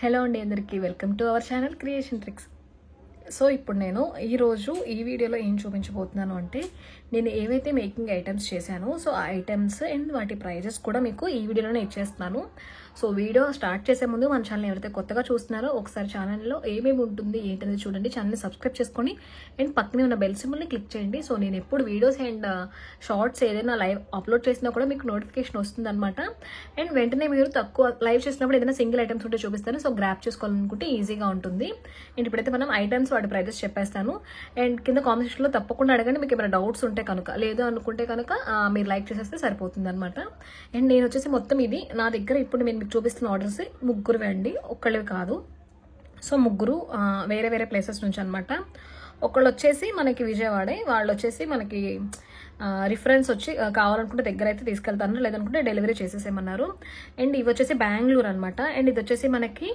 Hello అండి అందరికీ welcome to our channel creation tricks. So ఇప్పుడు నేను ఈరోజు ఈ వీడియోలో ఏం చూపించబోతున్నాను అంటే నేను ఏవైతే మేకింగ్ ఐటమ్స్ చేశానో సో ఆ ఐటమ్స్ అండ్ వాటి ప్రైజెస్ కూడా మీకు ఈ వీడియోలోనే ఇచ్చేస్తున్నాను. సో వీడియో స్టార్ట్ చేసే ముందు మన ఛానల్ ఎవరైతే కొత్తగా చూస్తున్నారో ఒకసారి ఛానల్లో ఏమేమి ఉంటుంది ఏంటనేది చూడండి, ఛానల్ని సబ్స్క్రైబ్ చేసుకొని అండ్ పక్కనే ఉన్న బెల్ సింబల్ని క్లిక్ చేయండి. సో నేను ఎప్పుడు వీడియోస్ అండ్ షార్ట్స్ ఏదైనా లైవ్ అప్లోడ్ చేసినా కూడా మీకు నోటిఫికేషన్ వస్తుంది అనమాట. అండ్ వెంటనే మీరు తక్కువ లైవ్ చేసినప్పుడు ఏదైనా సింగిల్ ఐటమ్స్ ఉంటే చూపిస్తాను. సో గ్రాప్ చేసుకోవాలనుకుంటే ఈజీగా ఉంటుంది. అండ్ ఇప్పుడైతే మనం ఐటమ్స్ వాటి ప్రైజెస్ చెప్పేస్తాను. అండ్ కింద కామెంట్ సెక్షన్లో తప్పకుండా అడగండి మీకు ఏమైనా డౌట్స్ ఉంటే కనుక, లేదు అనుకుంటే కనుక మీరు లైక్ చేసేస్తే సరిపోతుంది అనమాట. అండ్ నేను వచ్చేసి మొత్తం ఇది నా దగ్గర ఇప్పుడు నేను మీకు చూపిస్తున్న ఆర్డర్స్ ముగ్గురువే అండి, ఒక్కళ్ళవి కాదు. సో ముగ్గురు వేరే వేరే ప్లేసెస్ నుంచి అనమాట. ఒకళ్ళు వచ్చేసి మనకి విజయవాడే, వాళ్ళు వచ్చేసి మనకి రిఫరెన్స్ వచ్చి కావాలనుకుంటే దగ్గర అయితే తీసుకెళ్తాను, లేదనుకుంటే డెలివరీ చేసేసేమన్నారు. అండ్ ఇవి వచ్చేసి బెంగళూరు అనమాట. అండ్ ఇది వచ్చేసి మనకి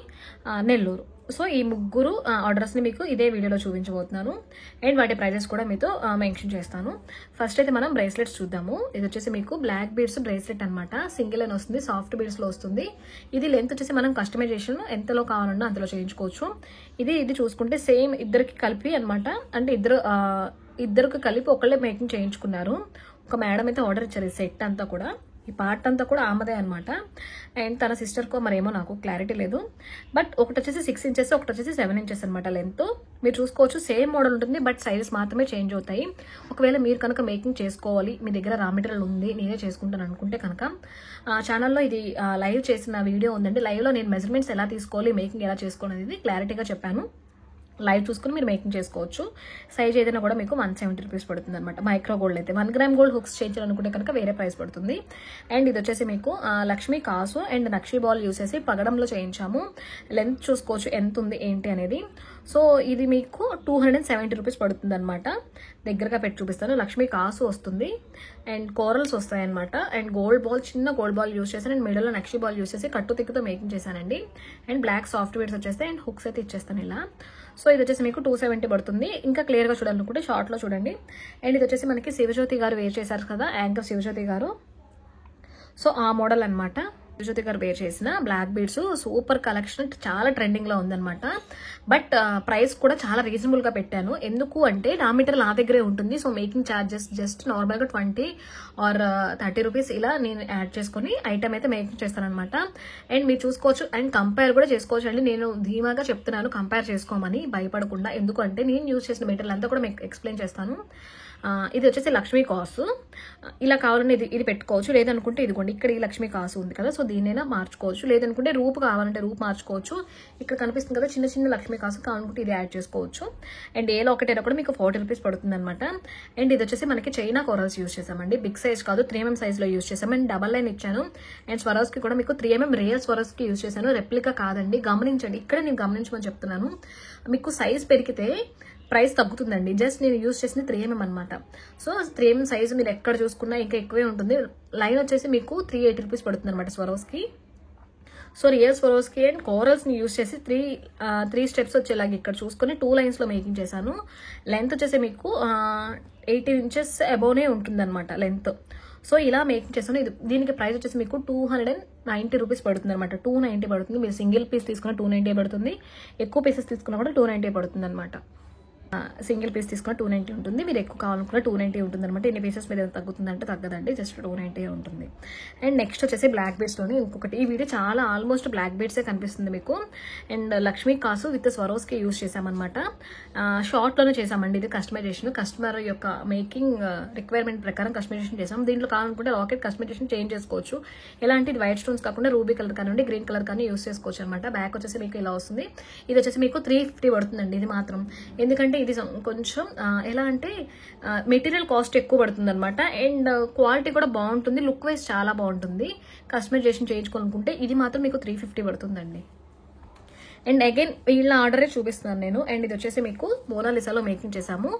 నెల్లూరు. సో ఈ ముగ్గురు ఆర్డర్స్ని మీకు ఇదే వీడియోలో చూపించబోతున్నాను. అండ్ వాటి ప్రైజెస్ కూడా మీతో మెన్షన్ చేస్తాను. ఫస్ట్ అయితే మనం బ్రేస్లెట్స్ చూద్దాము. ఇది వచ్చేసి మీకు బ్లాక్ బీడ్స్ బ్రేస్లెట్ అనమాట. సింగిల్ అని వస్తుంది, సాఫ్ట్ బీడ్స్లో వస్తుంది. ఇది లెంత్ వచ్చేసి మనం కస్టమైజేషన్ ఎంతలో కావాలన్నా అంతలో చేయించుకోవచ్చు. ఇది చూసుకుంటే సేమ్ ఇద్దరికి కలిపి అనమాట. అంటే ఇద్దరికి కలిపి ఒకళ్ళే మేకింగ్ చేయించుకున్నారు. ఒక మేడం అయితే ఆర్డర్ ఇచ్చారు. ఈ సెట్ అంతా కూడా, ఈ పార్ట్ అంతా కూడా ఆమెదే అనమాట. అండ్ తన సిస్టర్కో మరేమో నాకు క్లారిటీ లేదు. బట్ ఒకటి వచ్చేసి 6 ఇంచెస్, ఒకటి వచ్చేసి 7 ఇంచెస్ అనమాట లెంత్. మీరు చూసుకోవచ్చు సేమ్ మోడల్ ఉంటుంది, బట్ సైజెస్ మాత్రమే చేంజ్ అవుతాయి. ఒకవేళ మీరు కనుక మేకింగ్ చేసుకోవాలి, మీ దగ్గర రా మెటీరియల్ ఉంది, నేనే చేసుకుంటాను అనుకుంటే కనుక ఛానల్లో ఇది లైవ్ చేసిన వీడియో ఉందండి. లైవ్లో నేను మెజర్మెంట్స్ ఎలా తీసుకోవాలి, మేకింగ్ ఎలా చేసుకోవాలి అనేది క్లారిటీగా చెప్పాను. లైవ్ చూసుకుని మీరు మేకింగ్ చేసుకోవచ్చు. సైజ్ ఏదైనా కూడా మీకు 170 రూపీస్ పడుతుంది అనమాట. మైక్రో గోల్డ్ అయితే 1 గ్రామ్ గోల్డ్ హుక్స్ చేయించాలనుకుంటే కనుక వేరే ప్రైస్ పడుతుంది. అండ్ ఇది వచ్చేసి మీకు లక్ష్మీ కాసు అండ్ నక్షి బాల్ యూస్ చేసి పగడంలో చేయించాము. లెంత్ చూసుకోవచ్చు ఎంత ఉంది ఏంటి అనేది. సో ఇది మీకు 270 రూపీస్ పడుతుంది అనమాట. దగ్గరగా పెట్టి చూపిస్తాను. లక్ష్మీ కాసు వస్తుంది అండ్ కోరల్స్ వస్తాయి అనమాట. అండ్ గోల్డ్ బాల్, చిన్న గోల్డ్ బాల్ యూస్ చేశాను. అండ్ మిడిల్లో నక్షి బాల్ యూస్ చేసి కట్టు తిక్కుతో మేకింగ్ చేశానండి. అండ్ బ్లాక్ సాఫ్ట్ వేర్స్ వచ్చేస్తాయి అండ్ హుక్స్ అయితే ఇచ్చేస్తాను ఇలా. సో ఇది వచ్చేసి మీకు 270 పడుతుంది. ఇంకా క్లియర్గా చూడాలనుకుంటే షార్ట్లో చూడండి. అండ్ ఇది వచ్చేసి మనకి శివజ్యోతి గారు వేర్ చేశారు కదా, యాంకర్ శివజ్యోతి గారు. సో ఆ మోడల్ అనమాట. శివజ్యోతి గారు వేర్ చేసిన బ్లాక్ బీడ్స్ సూపర్ కలెక్షన్, చాలా ట్రెండింగ్ లో ఉందన్నమాట. బట్ ప్రైస్ కూడా చాలా రీజనబుల్ గా పెట్టాను. ఎందుకు అంటే రా మెటీరియల్ నా దగ్గరే ఉంటుంది. So making charges just normal గా 20 ఆర్ 30 రూపీస్ ఇలా నేను యాడ్ చేసుకుని ఐటమ్ అయితే మేకింగ్ చేస్తాను అనమాట. అండ్ మీరు చూసుకోవచ్చు అండ్ కంపేర్ కూడా చేసుకోవచ్చు అండి. నేను ధీమాగా చెప్తున్నాను కంపేర్ చేసుకోమని, భయపడకుండా. ఎందుకంటే నేను యూజ్ చేసిన మెటీరియల్ అంతా కూడా మీకు ఎక్స్ప్లెయిన్ చేస్తాను. ఇది వచ్చేసి లక్ష్మీ కాసు. ఇలా కావాలని ఇది పెట్టుకోవచ్చు, లేదనుకుంటే ఇదిగోండి ఇక్కడ ఈ లక్ష్మీ కాసు ఉంది కదా, సో దీన్నైనా మార్చుకోవచ్చు. లేదనుకుంటే రూపు కావాలంటే రూపు మార్చుకోవచ్చు. ఇక్కడ కనిపిస్తుంది కదా చిన్న చిన్న లక్ష్మీ కాసు, కావాలనుకుంటే ఇది యాడ్ చేసుకోవచ్చు. అండ్ ఏలో ఒకటైనా కూడా మీకు 40 రూపీస్ పడుతుంది అనమాట. అండ్ ఇది వచ్చేసి మనకి చైనా కోరల్స్ యూజ్ చేసామండి. బిగ్ సైజ్ కాదు, 3mm సైజ్లో యూజ్ చేసాం. అండ్ డబల్ లైన్ ఇచ్చాను. అండ్ స్వరోస్కి కూడా మీకు 3mm రియల్ స్వరోస్కి యూజ్ చేశాను. రెప్లికా కాదండి, గమనించండి. ఇక్కడ నేను గమనించమని చెప్తున్నాను. మీకు సైజ్ పెరిగితే ప్రైస్ తగ్గుతుందండి. జస్ట్ నేను యూజ్ చేసింది 3mm అనమాట. సో 3mm సైజు మీరు ఎక్కడ చూసుకున్నా ఇంకా ఎక్కువే ఉంటుంది. లైన్ వచ్చేసి మీకు 380 రూపీస్ పడుతుంది అనమాట Swarovski. So real Swarovski and కోరల్స్ని యూజ్ చేసి త్రీ స్టెప్స్ వచ్చేలాగా ఇక్కడ చూసుకొని 2 లైన్స్లో మేకింగ్ చేశాను. లెంత్ వచ్చేసి మీకు 18 ఇంచెస్ అబోవ్నే ఉంటుంది అనమాట లెంత్. సో ఇలా మేకింగ్ చేస్తాను. దీనికి ప్రైస్ వచ్చేసి మీకు 290 రూపీస్ పడుతుంది అనమాట. 290 పడుతుంది. మీరు సింగిల్ పీస్ తీసుకున్న 290 పడుతుంది, ఎక్కువ పీసెస్ తీసుకున్నా కూడా 290 పడుతుంది అనమాట. సింగిల్ పీస్ తీసుకున్న 290 ఉంటుంది, మీరు ఎక్కువ కావాలనుకున్న 290 ఉంటుంది అనమాట. ఎన్ని పీసెస్ మీద తగ్గుతుందంటే తగ్గదండి, జస్ట్ 290 ఉంటుంది. అండ్ నెక్స్ట్ వచ్చేసి బ్లాక్ బీడ్స్లోని ఇంకొకటి. ఈ వీడియో చాలా ఆల్మోస్ట్ బ్లాక్ బీడ్సే కనిపిస్తుంది మీకు. అండ్ లక్ష్మీ కాసు విత్ స్వరోస్కి యూజ్ చేసామన్నమాట. షార్ట్లోనే చేసామండి. ఇది కస్టమైజేషన్, కస్టమర్ యొక్క మేకింగ్ రిక్వైర్మెంట్ ప్రకారం కస్టమైజేషన్ చేసాం. దీంట్లో కావాలనుకుంటే రాకెట్ కస్టమైజేషన్ చేంజ్ చేసుకోవచ్చు. ఎలాంటి ఇది వైట్ స్టోన్స్ కాకుండా రూబీ కలర్ కానివ్వండి, గ్రీన్ కలర్ కానీ యూజ్ చేసుకోవచ్చు అనమాట. బ్యాక్ వచ్చేసి మీకు ఇలా వస్తుంది. ఇది వచ్చేసి మీకు 350 పడుతుందండి ఇది మాత్రం. ఎందుకంటే ఇది కొంచెం ఎలా అంటే మెటీరియల్ కాస్ట్ ఎక్కువ పడుతుంది అనమాట. అండ్ క్వాలిటీ కూడా బాగుంటుంది, లుక్ వైజ్ చాలా బాగుంటుంది. కస్టమైజేషన్ చేయించుకోవాలనుకుంటే ఇది మాత్రం మీకు 350 పడుతుందండి. అండ్ అగైన్ వీళ్ళ ఆర్డరే చూపిస్తున్నాను నేను. అండ్ ఇది వచ్చేసి మీకు మోనాలిసాలో మేకింగ్ చేసాము.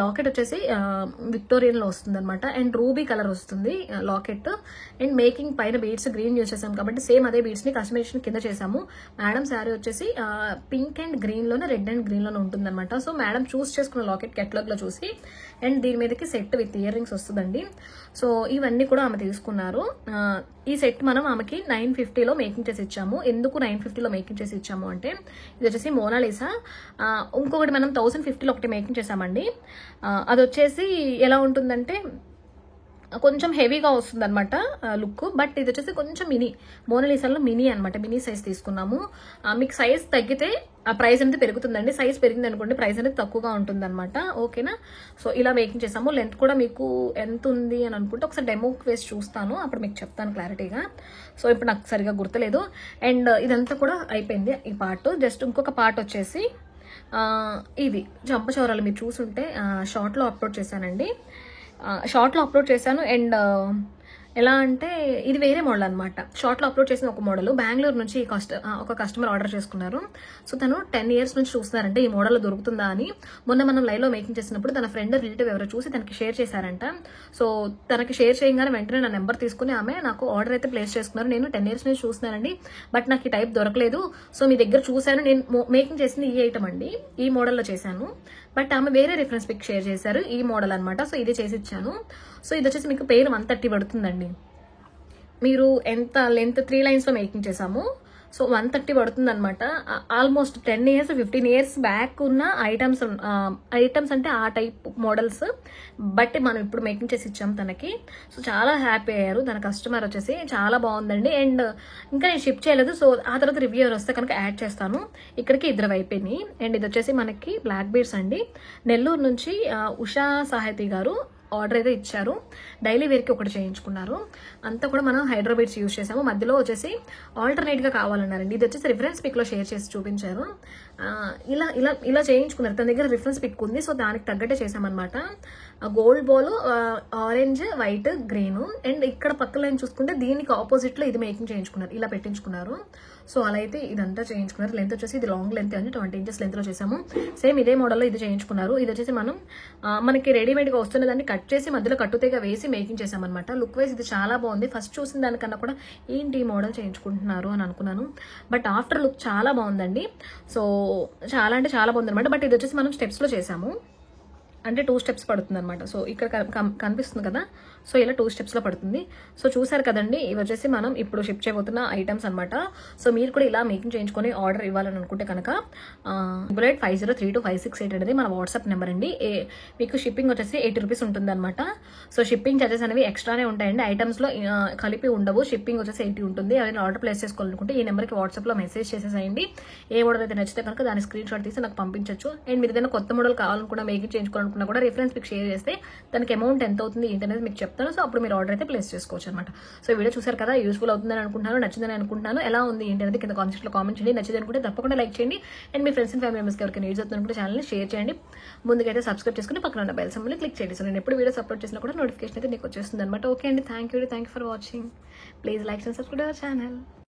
లాకెట్ వచ్చేసి విక్టోరియన్లో వస్తుంది అనమాట. అండ్ రూబీ కలర్ వస్తుంది లాకెట్. అండ్ మేకింగ్ పైన బీడ్స్ గ్రీన్ యూజ్ చేసాము కాబట్టి సేమ్ అదే బీడ్స్ని కస్టమైజేషన్ కింద చేసాము. మేడం శారీ వచ్చేసి పింక్ అండ్ గ్రీన్లోనే రెడ్ అండ్ గ్రీన్లోనే ఉంటుంది అనమాట. సో మేడం చూస్ చేసుకున్న లాకెట్ కెటలాగ్లో చూసి అండ్ దీని మీదకి సెట్ విత్ ఇయర్ రింగ్స్ వస్తుందండి. సో ఇవన్నీ కూడా ఆమె తీసుకున్నారు. ఈ సెట్ మనం ఆమెకి 950లో మేకింగ్ చేసి ఇచ్చాము. ఎందుకు 950లో మేకింగ్ చేసి ఇచ్చాము అంటే ఇది వచ్చేసి మోనాలిసా. ఇంకొకటి మనం 1050లో ఒకటి మేకింగ్ చేసామండి. అది వచ్చేసి ఎలా ఉంటుందంటే కొంచెం హెవీగా వస్తుంది అనమాట లుక్. బట్ ఇది వచ్చేసి కొంచెం మినీ, మోనాలిసాలో మినీ అనమాట. మినీ సైజ్ తీసుకున్నాము. మీకు సైజ్ తగ్గితే ఆ ప్రైస్ అనేది పెరుగుతుందండి. సైజ్ పెరిగింది అనుకోండి ప్రైస్ అనేది తక్కువగా ఉంటుంది అనమాట. ఓకేనా. సో ఇలా మేకింగ్ చేసాము. లెంత్ కూడా మీకు ఎంత ఉంది అని అనుకుంటే ఒకసారి డెమోకి వేసి చూస్తాను, అప్పుడు మీకు చెప్తాను క్లారిటీగా. సో ఇప్పుడు నాకు సరిగా గుర్తులేదు. అండ్ ఇదంతా కూడా అయిపోయింది ఈ పార్ట్. జస్ట్ ఇంకొక పార్ట్ వచ్చేసి ఇది చంపచౌరాలు మీరు చూసుంటే షార్ట్లో అప్లోడ్ చేశానండి. షార్ట్లో అప్లోడ్ చేశాను. అండ్ ఎలా అంటే ఇది వేరే మోడల్ అనమాట. షార్ట్లో అప్లోడ్ చేసిన ఒక మోడల్ బెంగళూరు నుంచి ఒక కస్టమర్ ఆర్డర్ చేసుకున్నారు. సో తను 10 years నుంచి చూస్తున్నారంటే ఈ మోడల్ దొరుకుతుందా అని. మొన్న మనం లైవ్లో మేకింగ్ చేసినప్పుడు తన ఫ్రెండ్ రిలేటివ్ ఎవరో చూసి తనకి షేర్ చేశారంట. సో తనకి షేర్ చేయగానే వెంటనే నా నెంబర్ తీసుకుని ఆమె నాకు ఆర్డర్ అయితే ప్లేస్ చేసుకున్నారు. నేను 10 years నుంచి చూస్తున్నానండి, బట్ నాకు ఈ టైప్ దొరకలేదు. సో మీ దగ్గర చూశాను. నేను మేకింగ్ చేసింది ఈ ఐటమ్ అండి, ఈ మోడల్లో చేశాను. బట్ ఆమె వేరే రిఫరెన్స్ పిక్ షేర్ చేశారు, ఈ మోడల్ అనమాట. సో ఇది చేసి ఇచ్చాను. సో ఇది వచ్చేసి మీకు పెయిర్ 130 పడుతుందండి. మీరు ఎంత లెంత్ 3 lines మేకింగ్ చేసాము. సో 130 పడుతుంది అనమాట. ఆల్మోస్ట్ 10 years 15 years బ్యాక్ ఉన్న ఐటమ్స్ అంటే ఆ టైప్ మోడల్స్ బట్టి మనం ఇప్పుడు మేకింగ్ చేసి ఇచ్చాం తనకి. సో చాలా హ్యాపీ అయ్యారు తన కస్టమర్ వచ్చేసి. చాలా బాగుందండి. అండ్ ఇంకా నేను షిప్ చేయలేదు. సో ఆ తర్వాత రివ్యూవర్ వస్తే కనుక యాడ్ చేస్తాను. ఇక్కడికి 2 అయిపోయినాయి. అండ్ ఇది వచ్చేసి మనకి బ్లాక్ బీడ్స్ అండి. నెల్లూరు నుంచి ఉషా సాహితి గారు ఆర్డర్ అయితే ఇచ్చారు. డైలీ వేర్కి ఒకటి చేయించుకున్నారు. అంతా కూడా మనం హైడ్రోబీడ్స్ యూజ్ చేసాము. మధ్యలో వచ్చేసి ఆల్టర్నేట్గా కావాలన్నారండి. ఇది వచ్చేసి రిఫరెన్స్ పిక్లో షేర్ చేసి చూపించారు. ఇలా ఇలా ఇలా చేయించుకున్నారు. తన దగ్గర రిఫరెన్స్ పిక్ ఉంది. సో దానికి తగ్గట్టే చేసామన్నమాట. Gold ball orange white green. And ఇక్కడ పక్క లైన్ చూసుకుంటే దీనికి ఆపోజిట్లో ఇది మేకింగ్ చేయించుకున్నారు, ఇలా పెట్టించుకున్నారు. సో అలా అయితే ఇదంతా చేయించుకున్నారు. లెంత్ వచ్చేసి ఇది లాంగ్ లెంత్ అని 20 inches లెంత్లో చేసాము. సేమ్ ఇదే మోడల్లో ఇది చేయించుకున్నారు. ఇది వచ్చేసి మనకి రెడీమేడ్గా వస్తున్నదాన్ని కట్ చేసి మధ్యలో కట్టుతీగా వేసి మేకింగ్ చేసామన్నమాట. లుక్ వైజ్ ఇది చాలా బాగుంది. ఫస్ట్ చూసిన దానికన్నా కూడా ఏంటి మోడల్ చేయించుకుంటున్నారు అని అనుకున్నాను. బట్ ఆఫ్టర్ లుక్ చాలా బాగుందండి. సో చాలా అంటే చాలా బాగుంది అనమాట. బట్ ఇది వచ్చేసి మనం స్టెప్స్లో చేసాము, అంటే 2 steps పడుతుంది అనమాట. సో ఇక్కడ కనిపిస్తుంది కదా. సో ఇలా 2 stepsలో పడుతుంది. సో చూసారు కదండి, ఇవి వచ్చేసి మనం ఇప్పుడు షిప్ చేయబోతున్న ఐటమ్స్ అనమాట. సో మీరు కూడా ఇలా మేకింగ్ చేయించుకొని ఆర్డర్ ఇవ్వాలని అనుకుంటే కనుక 503256 అనేది మన వాట్సాప్ నెంబర్ అండి. మీకు షిప్పింగ్ వచ్చేసి 80 rupees ఉంటుంది అనమాట. సో షిప్పింగ్ చార్జెస్ అనేవి ఎక్స్ట్రానే ఉంటాయండి. ఐటమ్స్లో కలిపి ఉండవు. షిప్పింగ్ వచ్చేసి 80 ఉంటుంది. ఎవరైనా ఆర్డర్ ప్లేస్ చేసుకోవాలనుకుంటే ఈ నెంబర్కి వాట్సాప్లో మెసేజ్ చేసేసేయండి. ఏ మోడల్ అయితే నచ్చితే కనుక దాని స్క్రీన్ షాట్ తీసి నాకు పంపించవచ్చు. అండ్ మీరు ఏదైనా కొత్త మోడల్ కావాలనుకున్నా మేకింగ్ చేయించుకోవాలనుకున్నా కూడా రిఫరెన్స్ పిక్ షేర్ చేస్తే దానికి అమౌంట్ ఎంత అవుతుంది ఏంటి అనేది మీకు చెప్తాను. సో అప్పుడు మీరు ఆర్డర్ అయితే ప్లేస్ చేసుకోవచ్చు అనమాట. సో వీడియో చూసారు కదా, యూస్ఫుల్ అవుతుందని అనుకుంటున్నాను, నచ్చిందని అనుకుంటున్నాను. ఎలా ఉంది ఏంటి అనేది కింద కామెంట్స్లో కామెంట్ చేయండి. నచ్చింది అనుకుంటే తప్పకుండా లైక్ చేయండి. And me friends and family మెంబర్స్కి ఎవరికి యూజ్ అవుతుంది అనుకుంటే ఛానల్ని షేర్ చేయండి. ముందుకైతే సబ్స్క్రైబ్ చేసుకుని పక్కన ఉన్న బెల్ సింబల్ని క్లిక్ చేయండి. సో నేను ఎప్పుడు వీడియోస్ అప్లోడ్ చేసినా కూడా నోటిఫికేషన్ అయితే మీకు వచ్చేస్తుంది అనమాట. ఓకే అండి, thank you for watching. Please like and subscribe our channel.